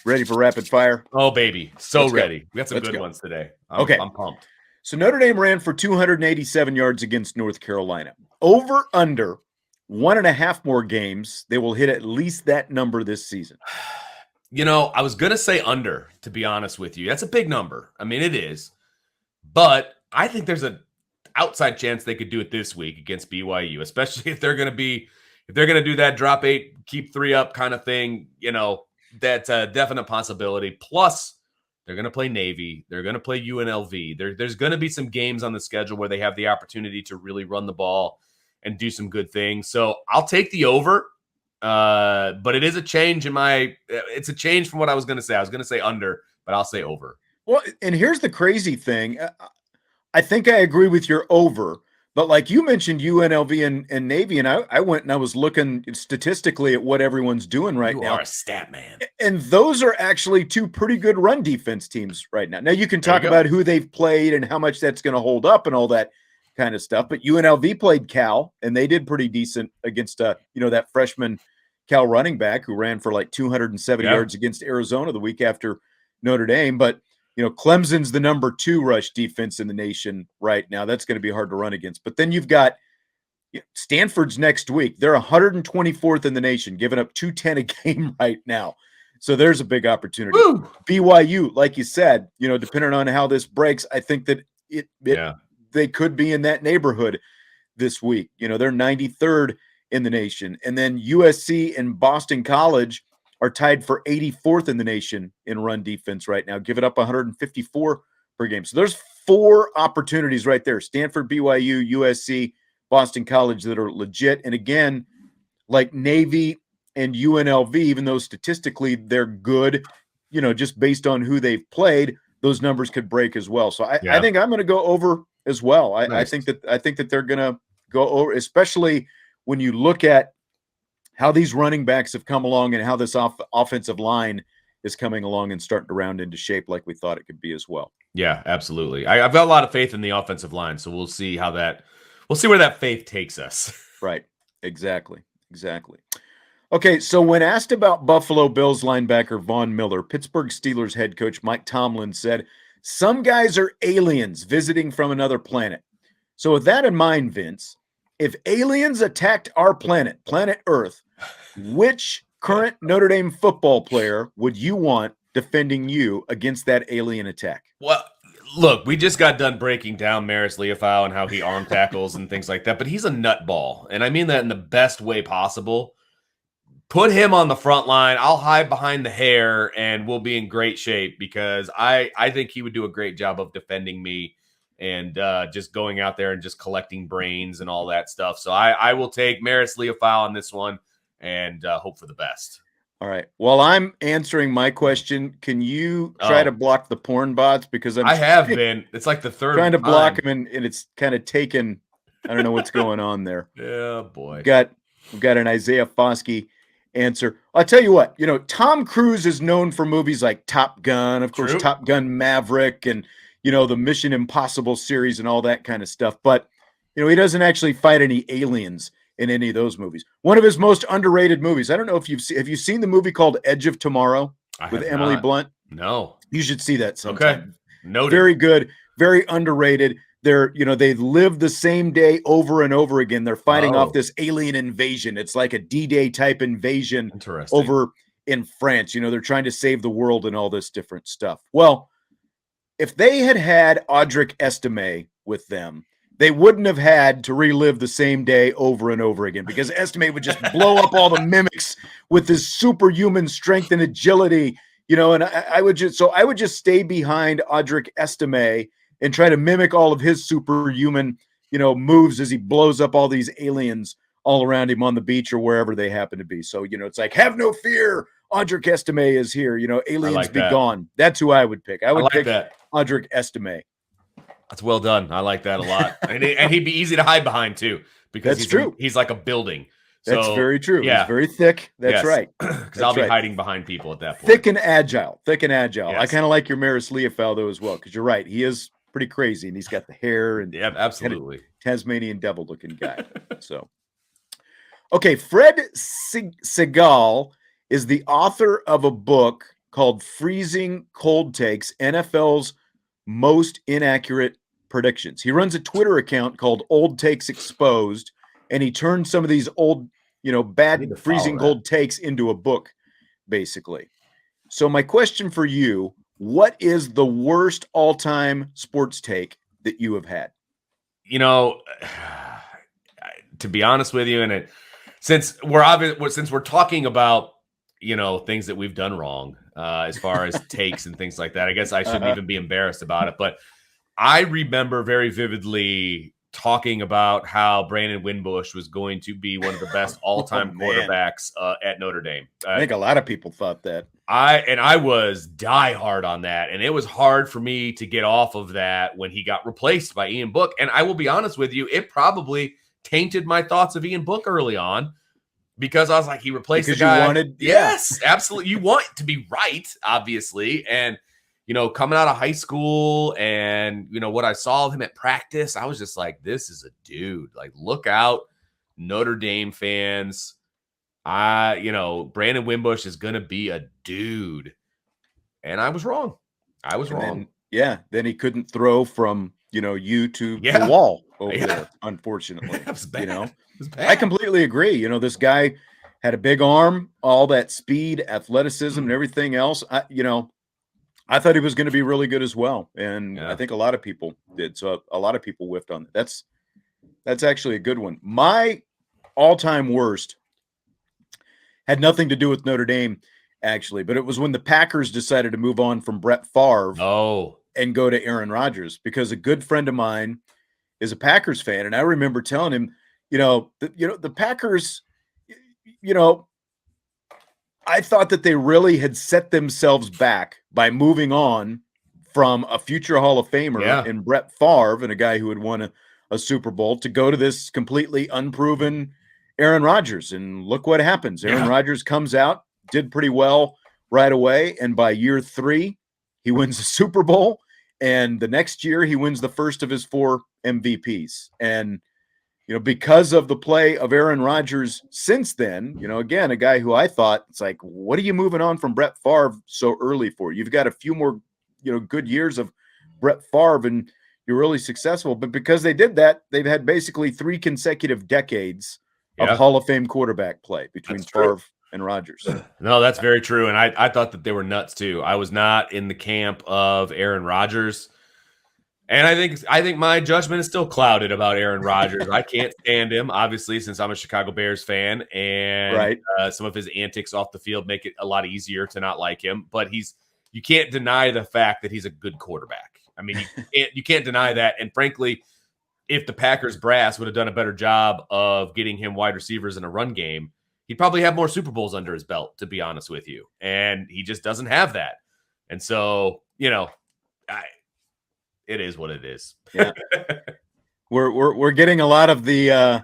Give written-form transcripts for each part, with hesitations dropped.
Ready for rapid fire? Oh, baby. So Let's go. ready. We got some Let's good go. ones today. Okay. I'm pumped. So Notre Dame ran for 287 yards against North Carolina. Over under 1.5 more games. They will hit at least that number this season. I was going to say under, to be honest with you. That's a big number. I mean, it is. But I think there's an outside chance they could do it this week against BYU, especially if they're going to do that drop 8, keep 3 up kind of thing. That's a definite possibility. Plus, they're going to play Navy. They're going to play UNLV. There's going to be some games on the schedule where they have the opportunity to really run the ball and do some good things. So I'll take the over. But it is a change it's a change from what I was going to say. I was going to say under, but I'll say over. Well, and here's the crazy thing. I think I agree with your over, but like you mentioned UNLV and Navy, and I went and I was looking statistically at what everyone's doing right now. You are a stat man. And those are actually two pretty good run defense teams right now. Now you can talk about who they've played and how much that's going to hold up and all that kind of stuff. But UNLV played Cal, and they did pretty decent against that freshman Cal running back who ran for like 270 yards against Arizona the week after Notre Dame. But Clemson's the number 2 rush defense in the nation right now. That's going to be hard to run against. But then you've got Stanford's next week. They're 124th in the nation, giving up 210 a game right now. So there's a big opportunity. Woo! BYU, like you said, depending on how this breaks, I think that they could be in that neighborhood this week. They're 93rd in the nation. And then USC and Boston College are tied for 84th in the nation in run defense right now, giving up 154 per game. So there's 4 opportunities right there. Stanford, BYU, USC, Boston College that are legit. And again, like Navy and UNLV, even though statistically they're good, just based on who they've played, those numbers could break as well. So I think I'm going to go over as well. I think that they're going to go over, especially when you look at how these running backs have come along and how this offensive line is coming along and starting to round into shape like we thought it could be as well. Yeah, absolutely. I've got a lot of faith in the offensive line, so we'll see where that faith takes us. Right. Exactly. Okay, so when asked about Buffalo Bills linebacker Von Miller, Pittsburgh Steelers head coach Mike Tomlin said, "Some guys are aliens visiting from another planet." So with that in mind, Vince, if aliens attacked our planet Earth, which current Notre Dame football player would you want defending you against that alien attack? Well, look, we just got done breaking down Maris Leofau and how he arm tackles and things like that, but he's a nutball, and I mean that in the best way possible. Put him on the front line. I'll hide behind the hair, and we'll be in great shape because I think he would do a great job of defending me and just going out there and just collecting brains and all that stuff. So I will take Maris Leofau on this one and hope for the best. All right. While I'm answering my question, can you try to block the porn bots? Because I have been. It's like the third trying to time. block them, and it's kind of taken. I don't know what's going on there. Yeah, boy. We've got an Isaiah Foskey answer. I'll tell you what. Tom Cruise is known for movies like Top Gun, of course, Top Gun Maverick, and the Mission Impossible series and all that kind of stuff. But he doesn't actually fight any aliens in any of those movies. One of his most underrated movies. I don't know if have you seen the movie called Edge of Tomorrow with Emily Blunt? No. You should see that sometime. Okay. Noted. Very good, very underrated. They live the same day over and over again. They're fighting off this alien invasion. It's like a D-Day type invasion over in France. They're trying to save the world and all this different stuff. Well, if they had Audric Estime with them, they wouldn't have had to relive the same day over and over again because Estime would just blow up all the mimics with his superhuman strength and agility, and I would just stay behind Audric Estime and try to mimic all of his superhuman, moves as he blows up all these aliens all around him on the beach or wherever they happen to be. So, it's like, have no fear. Audric Estime is here. Aliens be gone. That's who I would pick. I would pick Audric Estime. That's well done. I like that a lot. and he'd be easy to hide behind, too, because that's true. He's like a building. So, that's very true. Yeah. He's very thick. That's right. Because I'll be hiding behind people at that point. Thick and agile. Yes. I kind of like your Maris Leofau, though, as well, because you're right. He is pretty crazy, and he's got the hair. And absolutely. Tasmanian devil-looking guy. So, okay, Fred Segal is the author of a book called Freezing Cold Takes, NFL's most inaccurate predictions. He runs a Twitter account called Old Takes Exposed, and he turns some of these old, bad freezing cold takes into a book, basically. So my question for you, what is the worst all-time sports take that you have had? To be honest with you, and since we're talking about things that we've done wrong as far as takes and things like that, I guess I shouldn't even be embarrassed about it. But I remember very vividly talking about how Brandon Wimbush was going to be one of the best all-time quarterbacks at Notre Dame. I think a lot of people thought that. I was diehard on that, and it was hard for me to get off of that when he got replaced by Ian Book. And I will be honest with you, it probably tainted my thoughts of Ian Book early on, because I was like, he replaced the guy. Yes, absolutely. You want to be right, obviously. And, coming out of high school and, what I saw of him at practice, I was just like, this is a dude. Like, look out, Notre Dame fans. Brandon Wimbush is going to be a dude. And I was wrong. Then he couldn't throw from, you to the wall over there, unfortunately. That was bad. It was bad. I completely agree. This guy had a big arm, all that speed, athleticism, and everything else. I thought he was going to be really good as well. And I think a lot of people did. So a lot of people whiffed on it. That's actually a good one. My all-time worst had nothing to do with Notre Dame, actually, but it was when the Packers decided to move on from Brett Favre and go to Aaron Rodgers, because a good friend of mine is a Packers fan. And I remember telling him, the Packers, I thought that they really had set themselves back by moving on from a future Hall of Famer in Brett Favre and a guy who had won a Super Bowl to go to this completely unproven Aaron Rodgers. And look what happens. Aaron Rodgers comes out, did pretty well right away. And by year 3, he wins the Super Bowl. And the next year, he wins the first of his 4 MVPs. And, because of the play of Aaron Rodgers since then, again, a guy who I thought, it's like, what are you moving on from Brett Favre so early for? You've got a few more, good years of Brett Favre and you're really successful. But because they did that, they've had basically 3 consecutive decades of Hall of Fame quarterback play between Favre and Rodgers. No, that's very true. And I thought that they were nuts too. I was not in the camp of Aaron Rodgers. And I think my judgment is still clouded about Aaron Rodgers. I can't stand him, obviously, since I'm a Chicago Bears fan. And some of his antics off the field make it a lot easier to not like him. But you can't deny the fact that he's a good quarterback. I mean, you can't deny that. And frankly, if the Packers brass would have done a better job of getting him wide receivers in a run game, he'd probably have more Super Bowls under his belt, to be honest with you. And he just doesn't have that. And so, it is what it is. Yeah. We're getting a lot of the a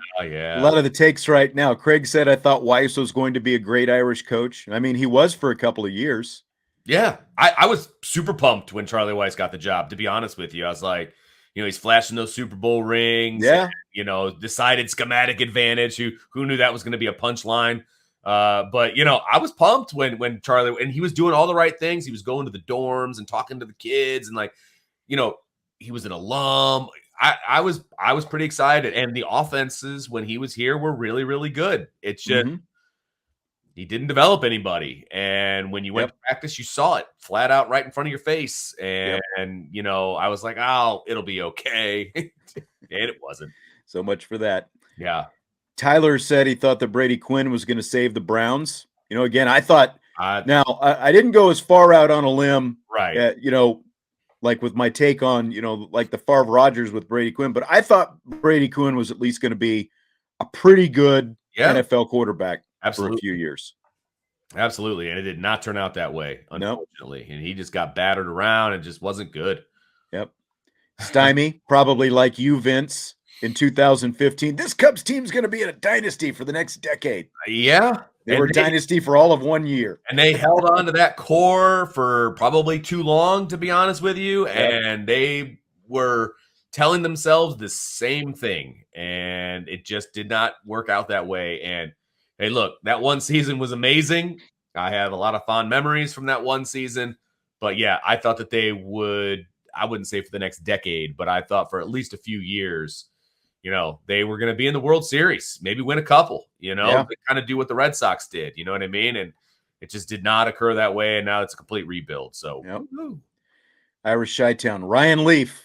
lot of the takes right now. Craig said, I thought Weiss was going to be a great Irish coach. I mean, he was for a couple of years. Yeah. I was super pumped when Charlie Weiss got the job, to be honest with you. I was like, he's flashing those Super Bowl rings. Yeah. And, decided schematic advantage. Who knew that was going to be a punchline? But I was pumped when Charlie, and he was doing all the right things. He was going to the dorms and talking to the kids, and he was an alum. I was pretty excited, and the offenses when he was here were really, really good. It's just he didn't develop anybody, and when you went to practice, you saw it flat out right in front of your face. And I was like, oh, it'll be okay, and it wasn't. So much for that. Yeah. Tyler said he thought that Brady Quinn was going to save the Browns. Again, I thought. Now I didn't go as far out on a limb, right? Like with my take on, like the Favre Rodgers with Brady Quinn, but I thought Brady Quinn was at least going to be a pretty good NFL quarterback for a few years. Absolutely. And it did not turn out that way, unfortunately. And he just got battered around and just wasn't good. Yep. Stymie, probably like you, Vince, in 2015. This Cubs team's going to be in a dynasty for the next decade. Yeah. They were a dynasty for all of 1 year. And they held on to that core for probably too long, to be honest with you. Yep. And they were telling themselves the same thing. And it just did not work out that way. And, hey, look, that one season was amazing. I have a lot of fond memories from that one season. But yeah, I thought that they would, I wouldn't say for the next decade, but I thought for at least a few years, they were going to be in the World Series, maybe win a couple, kind of do what the Red Sox did. You know what I mean? And it just did not occur that way. And now it's a complete rebuild. So, Irish Chi-Town, Ryan Leaf.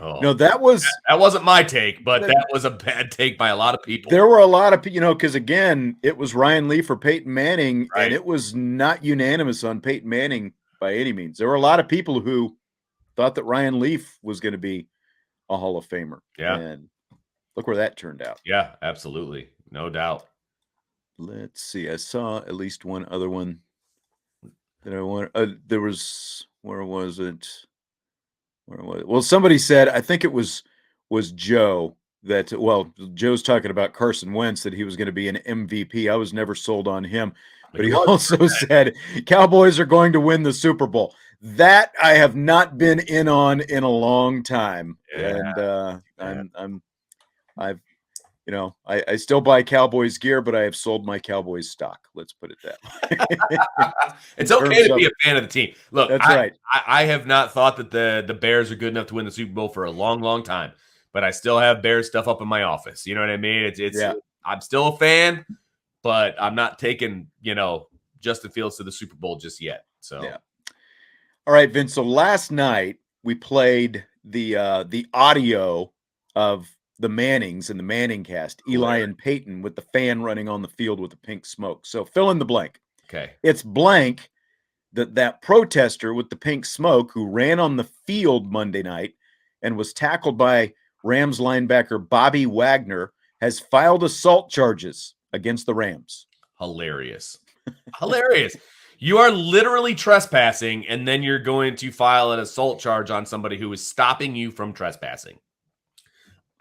Oh, that wasn't my take, but that was a bad take by a lot of people. There were a lot of, because again, it was Ryan Leaf or Peyton Manning, right. And it was not unanimous on Peyton Manning by any means. There were a lot of people who thought that Ryan Leaf was going to be a Hall of Famer. Yeah. And look where that turned out. Yeah, absolutely. No doubt. Let's see. I saw at least one other one that I want. There was, where was it? Well, somebody said, I think it was Joe that, Joe's talking about Carson Wentz, that he was going to be an MVP. I was never sold on him, but he also said Cowboys are going to win the Super Bowl. That I have not been in on in a long time. Yeah. And I still buy Cowboys gear, but I have sold my Cowboys stock. Let's put it that way. It's okay to be a fan of the team. Look, that's right. I have not thought that the Bears are good enough to win the Super Bowl for a long, long time, but I still have Bears stuff up in my office. You know what I mean? I'm still a fan, but I'm not taking, Justin Fields to the Super Bowl just yet. So, yeah. All right, Vince. So last night we played the audio of the Mannings and the Manning cast, Eli and Peyton, with the fan running on the field with the pink smoke. So fill in the blank. Okay. It's blank that protester with the pink smoke who ran on the field Monday night and was tackled by Rams linebacker Bobby Wagner has filed assault charges against the Rams. Hilarious. Hilarious. You are literally trespassing, and then you're going to file an assault charge on somebody who is stopping you from trespassing.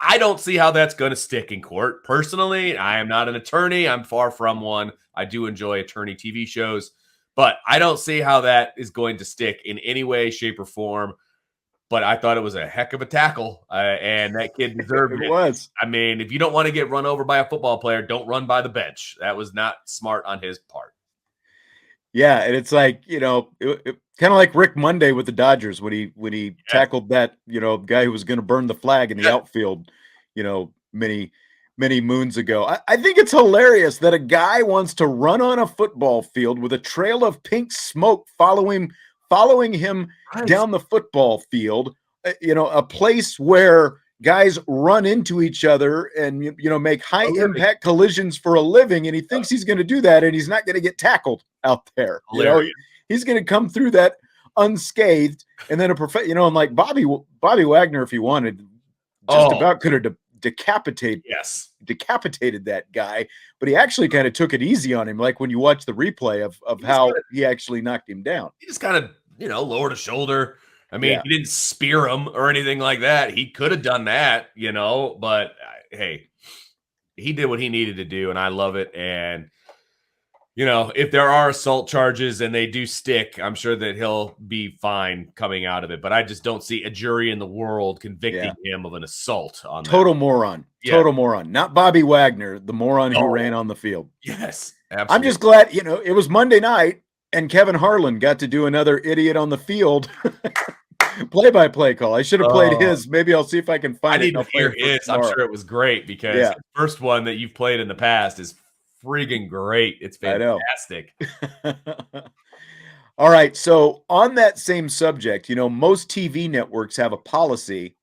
I don't see how that's going to stick in court. Personally, I am not an attorney. I'm far from one. I do enjoy attorney TV shows, but I don't see how that is going to stick in any way, shape, or form. But I thought it was a heck of a tackle, and that kid deserved it. It was. I mean, if you don't want to get run over by a football player, don't run by the bench. That was not smart on his part. Yeah, and it's like, it kind of like Rick Monday with the Dodgers when he tackled that, guy who was going to burn the flag in the outfield, many moons ago. I think it's hilarious that a guy wants to run on a football field with a trail of pink smoke following him down the football field, a place where guys run into each other and, make high impact collisions for a living. And he thinks he's going to do that, and he's not going to get tackled out there. He's going to come through that unscathed. And then and like Bobby Wagner, if he wanted, just about could have decapitated that guy, but he actually kind of took it easy on him. Like when you watch the replay of how he actually knocked him down, he just kind of, lowered a shoulder. I mean, he didn't spear him or anything like that. He could have done that, but hey, he did what he needed to do, and I love it. And, if there are assault charges and they do stick, I'm sure that he'll be fine coming out of it. But I just don't see a jury in the world convicting him of an assault on total moron. Yeah. Total moron. Not Bobby Wagner, the moron who ran on the field. Yes, absolutely. I'm just glad, it was Monday night, and Kevin Harlan got to do another idiot on the field play-by-play call. I should have played his. Maybe I'll see if I can find it. I need to hear his. I'm sure it was great because the first one that you've played in the past is freaking great. It's fantastic. All right. So on that same subject, most TV networks have a policy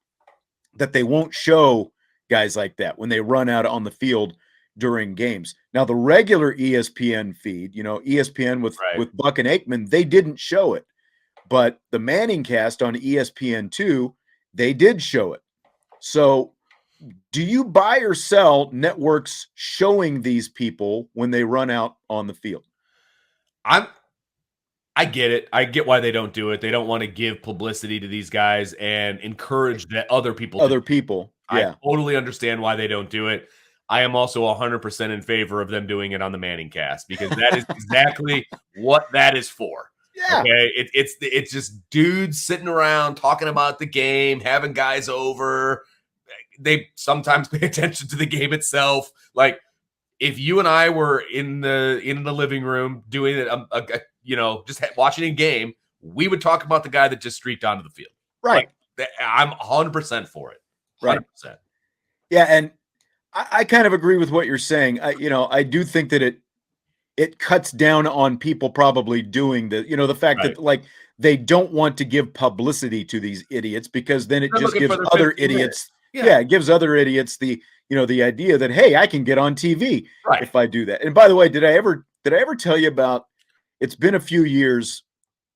that they won't show guys like that when they run out on the field during games. Now, the regular ESPN feed, ESPN with Buck and Aikman, they didn't show it. But the Manning cast on ESPN2, they did show it. So do you buy or sell networks showing these people when they run out on the field? I get it. I get why they don't do it. They don't want to give publicity to these guys and encourage that other people. Yeah. I totally understand why they don't do it. I am also 100% in favor of them doing it on the Manning cast because that is exactly what that is for. Yeah. Okay. It's just dudes sitting around talking about the game, having guys over. They sometimes pay attention to the game itself. Like, if you and I were in the living room doing it, just watching a game, we would talk about the guy that just streaked onto the field. Right. Like, I'm 100% for it. 100%. Right. Yeah, and I kind of agree with what you're saying. I do think that it cuts down on people probably doing the fact that like they don't want to give publicity to these idiots, because then it just gives other idiots it gives other idiots the idea that, hey, I can get on TV if I do that. And by the way, did I ever tell you about, it's been a few years,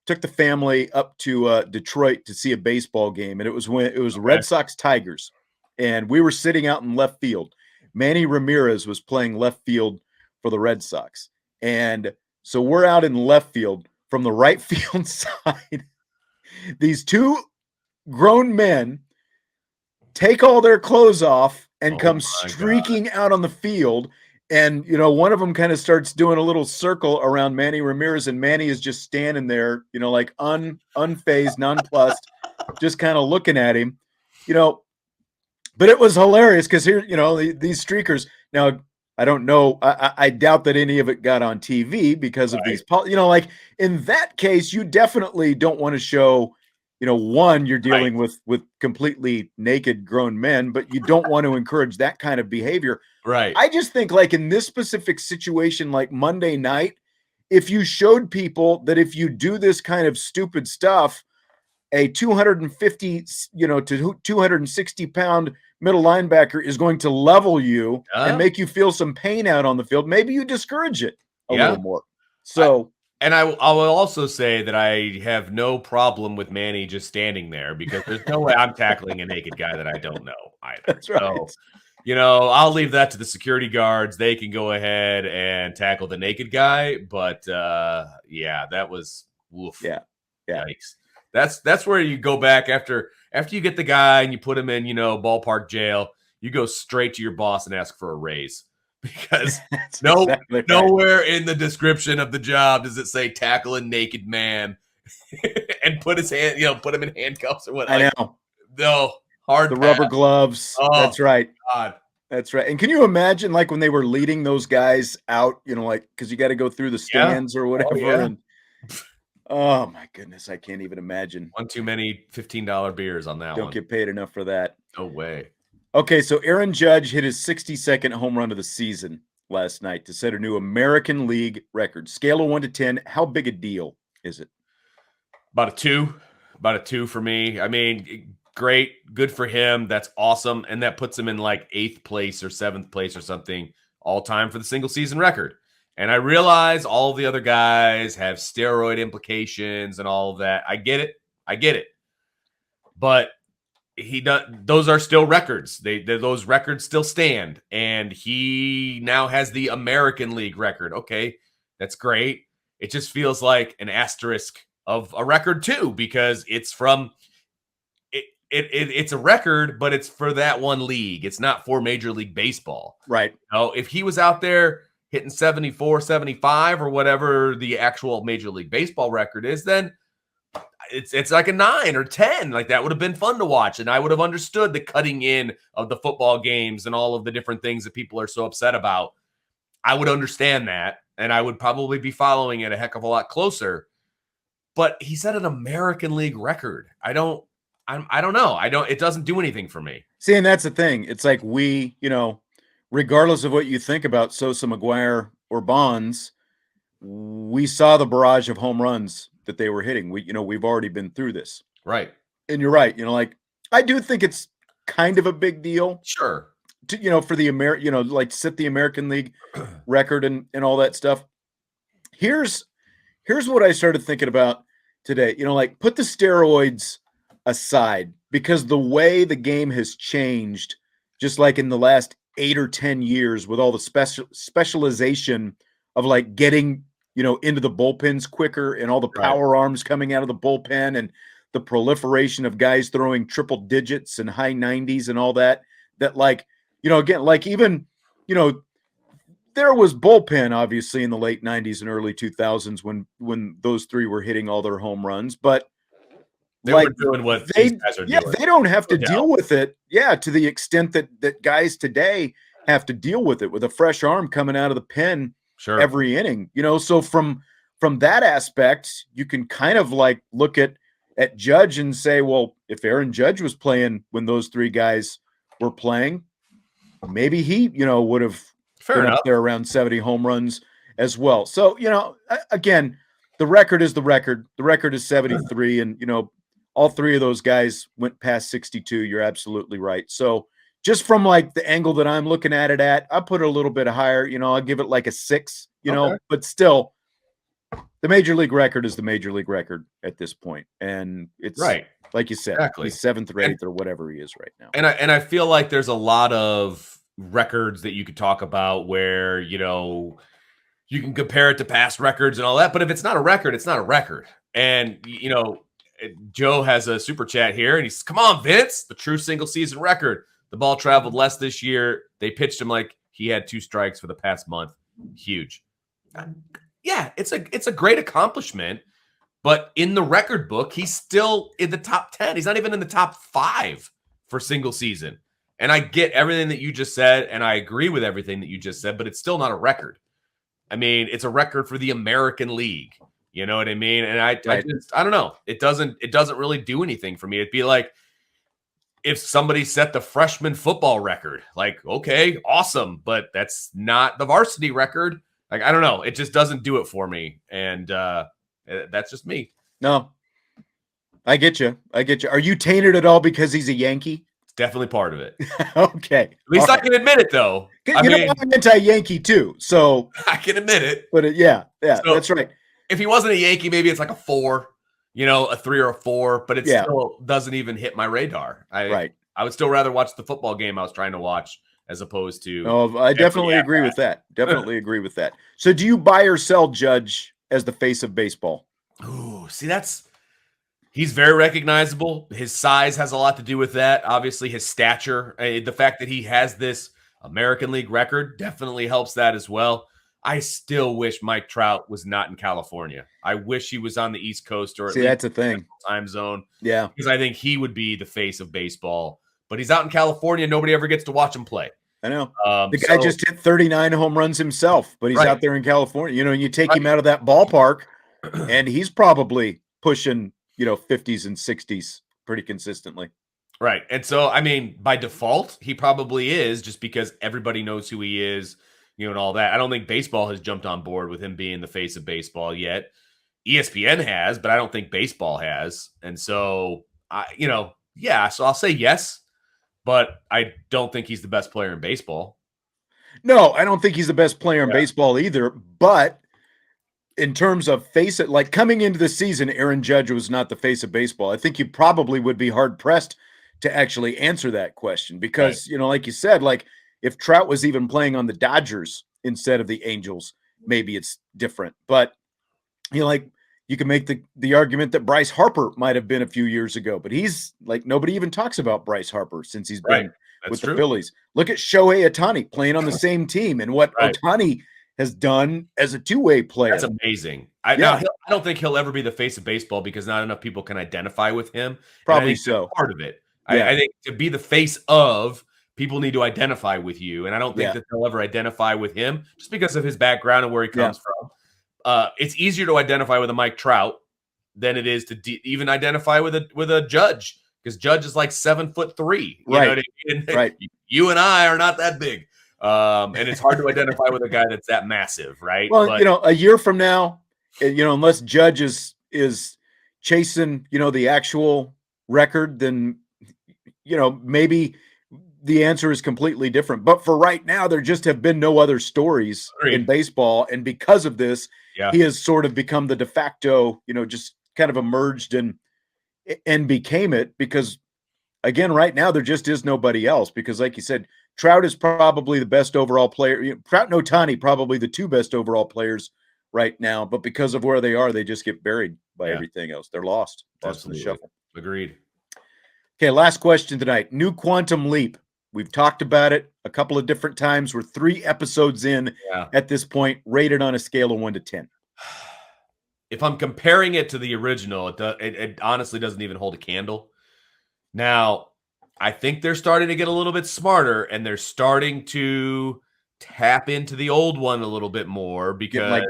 took the family up to Detroit to see a baseball game, and it was Red Sox Tigers, and we were sitting out in left field. Manny Ramirez was playing left field for the Red Sox. And so we're out in left field. From the right field side, these two grown men take all their clothes off and come streaking out on the field. And, one of them kind of starts doing a little circle around Manny Ramirez, and Manny is just standing there, like unfazed, nonplussed, just kind of looking at him, But it was hilarious because here, these streakers. Now, I don't know. I doubt that any of it got on TV because of these, like in that case, you definitely don't want to show, one, you're dealing with completely naked grown men, but you don't want to encourage that kind of behavior. Right. I just think, like, in this specific situation, like Monday night, if you showed people that if you do this kind of stupid stuff, a 250, to 260 pound middle linebacker is going to level you and make you feel some pain out on the field, maybe you discourage it a little more. So, I will also say that I have no problem with Manny just standing there, because there's no way I'm tackling a naked guy that I don't know either. That's right. So, I'll leave that to the security guards. They can go ahead and tackle the naked guy. But that was woof. Yeah. Yikes. That's where you go back after you get the guy and you put him in, ballpark jail. You go straight to your boss and ask for a raise, because nowhere in the description of the job does it say tackle a naked man and put his hand, put him in handcuffs or whatever. I know. No, hard. The rubber gloves. Oh, that's right. God. That's right. And can you imagine, like, when they were leading those guys out, like, because you got to go through the stands or whatever. And oh my goodness, I can't even imagine. One too many $15 beers on that one. Don't get paid enough for that. No way. Okay, so Aaron Judge hit his 62nd home run of the season last night to set a new American League record. Scale of 1 to 10, how big a deal is it? About a 2. About a 2 for me. I mean, great, good for him. That's awesome, and that puts him in like 8th place or 7th place or something all time for the single season record. And I realize all of the other guys have steroid implications and all of that. I get it. But those are still records. Those records still stand. And he now has the American League record. Okay, that's great. It just feels like an asterisk of a record too, because it's from it's a record, but it's for that one league. It's not for Major League Baseball. Right. If he was out there hitting 74, 75 or whatever the actual Major League Baseball record is, then it's like a 9 or 10. Like, that would have been fun to watch, and I would have understood the cutting in of the football games and all of the different things that people are so upset about. I would understand that, and I would probably be following it a heck of a lot closer. But he set an American League record. I don't know. It doesn't do anything for me. See, and that's the thing. It's like regardless of what you think about Sosa, McGuire, or Bonds, we saw the barrage of home runs that they were hitting. We've already been through this. Right. And you're right. Like, I do think it's kind of a big deal. Sure. To, for the like set the American League record and all that stuff. Here's what I started thinking about today. Like, put the steroids aside, because the way the game has changed, just like in the last 8 or 10 years, with all the specialization of like getting, into the bullpens quicker, and all the power arms coming out of the bullpen, and the proliferation of guys throwing triple digits and high 90s and all that like, again, like, even, there was bullpen obviously in the late 90s and early 2000s when those three were hitting all their home runs, but they were doing what these guys are doing. They don't have to deal with it. Yeah, to the extent that guys today have to deal with it with a fresh arm coming out of the pen Sure. every inning. So from that aspect, you can kind of like look at Judge and say, well, if Aaron Judge was playing when those three guys were playing, maybe he, would have been up there around 70 home runs as well. So, again, the record is the record. The record is 73, and all three of those guys went past 62. You're absolutely right. So just from like the angle that I'm looking at it at, I put it a little bit higher. I'll give it like a 6, but still the major league record is the major league record at this point. And it's right. Like you said, Exactly. He's 7th or 8th or whatever he is right now. And I feel like there's a lot of records that you could talk about where, you can compare it to past records and all that. But if it's not a record, it's not a record. And, Joe has a super chat here and he's, come on, Vince, the true single season record. The ball traveled less this year. They pitched him like he had 2 strikes for the past month. Huge. Yeah, it's a great accomplishment. But in the record book, he's still in the top 10. He's not even in the top 5 for single season. And I get everything that you just said, and I agree with everything that you just said, but it's still not a record. I mean, it's a record for the American League. You know what I mean? And I don't know. It doesn't really do anything for me. It'd be like if somebody set the freshman football record. Like, okay, awesome, but that's not the varsity record. Like, I don't know. It just doesn't do it for me. And that's just me. No, I get you. Are you tainted at all because he's a Yankee? It's definitely part of it. Okay. At least I can admit it, though. I'm anti-Yankee too, so I can admit it. But yeah, so that's right. If he wasn't a Yankee, maybe it's like a 4, a 3 or a 4, but it still doesn't even hit my radar. I would still rather watch the football game I was trying to watch as opposed to. Oh, I definitely agree with that. Definitely agree with that. So do you buy or sell Judge as the face of baseball? Ooh, see, he's very recognizable. His size has a lot to do with that. Obviously, his stature, the fact that he has this American League record definitely helps that as well. I still wish Mike Trout was not in California. I wish he was on the East Coast or at least that's a thing. Time zone. Yeah, because I think he would be the face of baseball. But he's out in California. Nobody ever gets to watch him play. I know. The guy just hit 39 home runs himself, but he's out there in California. And you take him out of that ballpark, and he's probably pushing, 50s and 60s pretty consistently. Right. And so, I mean, by default, he probably is just because everybody knows who he is, and all that. I don't think baseball has jumped on board with him being the face of baseball yet. ESPN has, but I don't think baseball has. And so, so I'll say yes, but I don't think he's the best player in baseball. No, I don't think he's the best player in baseball either. But in terms of like coming into the season, Aaron Judge was not the face of baseball. I think you probably would be hard pressed to actually answer that question because, like you said, like if Trout was even playing on the Dodgers instead of the Angels, maybe it's different. But, you can make the argument that Bryce Harper might have been a few years ago, but he's like, nobody even talks about Bryce Harper since he's been with the Phillies. Look at Shohei Ohtani playing on the same team and what Ohtani has done as a two-way player. That's amazing. I don't think he'll ever be the face of baseball because not enough people can identify with him. Probably so. Part of it. Yeah. I think to be the face of, people need to identify with you. And I don't think that they'll ever identify with him just because of his background and where he comes from. It's easier to identify with a Mike Trout than it is to even identify with a Judge because Judge is like 7'3". You know what I mean? Right. You and I are not that big. And it's hard to identify with a guy that's that massive, right? Well, a year from now, unless Judge is chasing, the actual record, then, maybe the answer is completely different. But for right now, there just have been no other stories in baseball. And because of this, he has sort of become the de facto, just kind of emerged and became it because, again, right now, there just is nobody else because, like you said, Trout is probably the best overall player. Trout and Ohtani probably the 2 best overall players right now. But because of where they are, they just get buried by everything else. They're lost in the shuffle. Agreed. Okay, last question tonight. New quantum leap. We've talked about it a couple of different times. We're 3 episodes in at this point, rated on a scale of 1 to 10. If I'm comparing it to the original, it honestly doesn't even hold a candle. Now, I think they're starting to get a little bit smarter, and they're starting to tap into the old one a little bit more Getting because like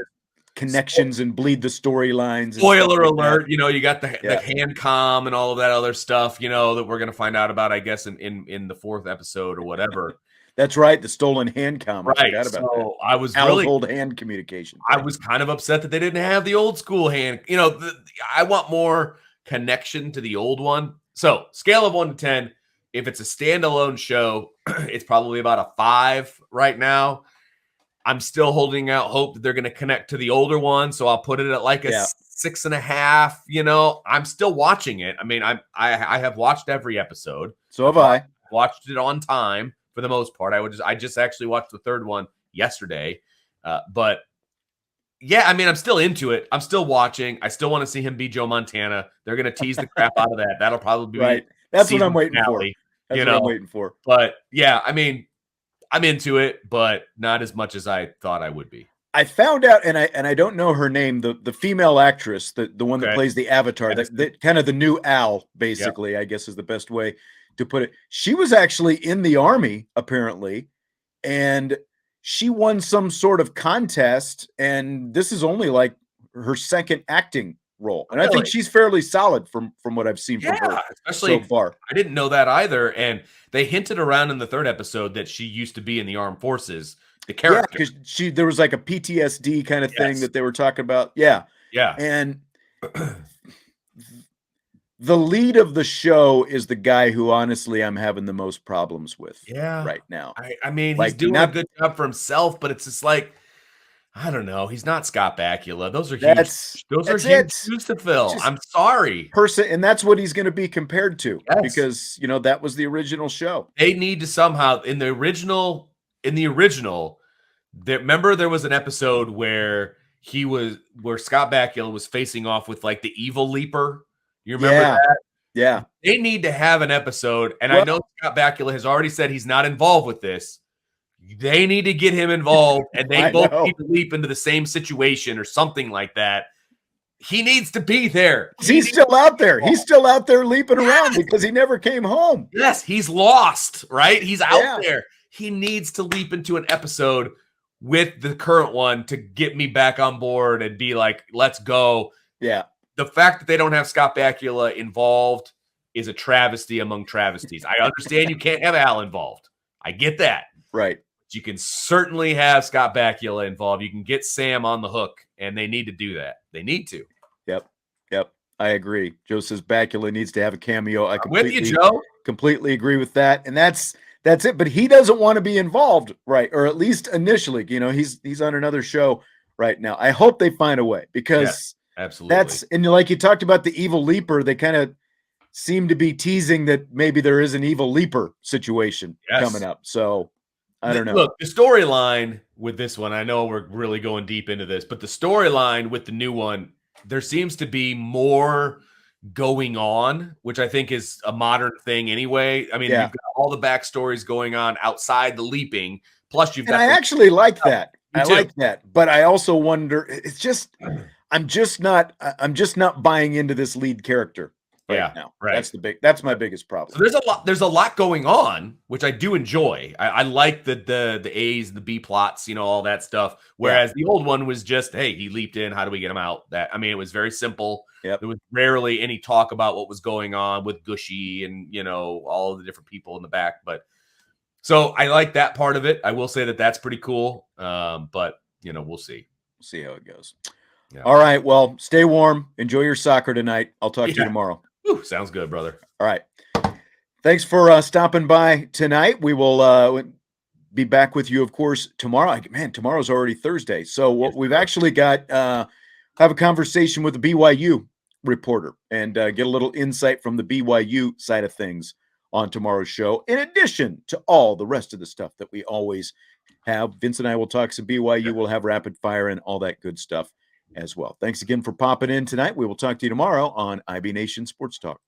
connections and bleed the storylines. spoiler Like alert, that. you got the hand comm and all of that other stuff, that we're going to find out about, I guess, in the 4th episode or whatever. That's right. The stolen hand comm. I Right. forgot about that. I was household hand communication. I was kind of upset that they didn't have the old school hand. I want more connection to the old one. So scale of 1 to 10. If it's a standalone show, it's probably about a 5 right now. I'm still holding out hope that they're going to connect to the older one. So I'll put it at like a 6.5. I'm still watching it. I mean, I have watched every episode. So have I. Watched it on time for the most part. I just actually watched the 3rd one yesterday. But yeah, I mean, I'm still into it. I'm still watching. I still want to see him be Joe Montana. They're going to tease the crap out of that. That'll probably be right. That's what I'm waiting for. That's what I'm waiting for. But yeah, I mean, I'm into it, but not as much as I thought I would be. I found out, and I don't know her name, the female actress, the one that plays the Avatar, that kind of the new Al, basically, I guess is the best way to put it. She was actually in the Army, apparently, and she won some sort of contest, and this is only like her 2nd acting role. And I think she's fairly solid from what I've seen from her especially so far. I didn't know that either. And they hinted around in the 3rd episode that she used to be in the armed forces. The character. Yeah, because there was like a PTSD kind of thing that they were talking about. Yeah. Yeah. And the lead of the show is the guy who honestly I'm having the most problems with right now. I mean, he's doing a good job for himself, but it's just like, I don't know. He's not Scott Bakula. Those are huge. Those are huge shoes to fill. I'm sorry. And that's what he's going to be compared to because, that was the original show. They need to somehow in the original, remember there was an episode where Scott Bakula was facing off with like the evil leaper. You remember that? Yeah. They need to have an episode. And I know Scott Bakula has already said he's not involved with this. They need to get him involved, and they both need to leap into the same situation or something like that. He needs to be there. He's still out there. He's still out there leaping around because he never came home. Yes, he's lost, right? He's out there. He needs to leap into an episode with the current one to get me back on board and be like, let's go. Yeah. The fact that they don't have Scott Bakula involved is a travesty among travesties. I understand you can't have Al involved. I get that. Right. You can certainly have Scott Bakula involved. You can get Sam on the hook, and they need to do that. They need to. Yep. I agree. Joe says Bakula needs to have a cameo. I'm with you, Joe. Completely agree with that. And that's it. But he doesn't want to be involved, right? Or at least initially. He's on another show right now. I hope they find a way because absolutely. And like you talked about the evil leaper, they kind of seem to be teasing that maybe there is an evil leaper situation coming up. So I don't know. Look, the storyline with this one, I know we're really going deep into this, but the storyline with the new one, there seems to be more going on, which I think is a modern thing anyway. I mean, you've got all the backstories going on outside the leaping. Plus, you've got. And I actually like that. I like that, but I also wonder. It's just, I'm just not buying into this lead character. Now. Right. That's my biggest problem. So there's a lot going on, which I do enjoy. I like the A's, the B plots, all that stuff. Whereas the old one was just, hey, he leaped in. How do we get him out? It was very simple. There was rarely any talk about what was going on with Gushy and, all of the different people in the back. But so I like that part of it. I will say that that's pretty cool. But we'll see. We'll see how it goes. Yeah. All right. Well, stay warm. Enjoy your soccer tonight. I'll talk to you tomorrow. Ooh, sounds good, brother. All right. Thanks for stopping by tonight. We will be back with you, of course, tomorrow. Man, tomorrow's already Thursday. So we've actually got have a conversation with the BYU reporter and get a little insight from the BYU side of things on tomorrow's show, in addition to all the rest of the stuff that we always have. Vince and I will talk some BYU. We'll have rapid fire and all that good stuff as well. Thanks again for popping in tonight. We will talk to you tomorrow on IB Nation Sports Talk.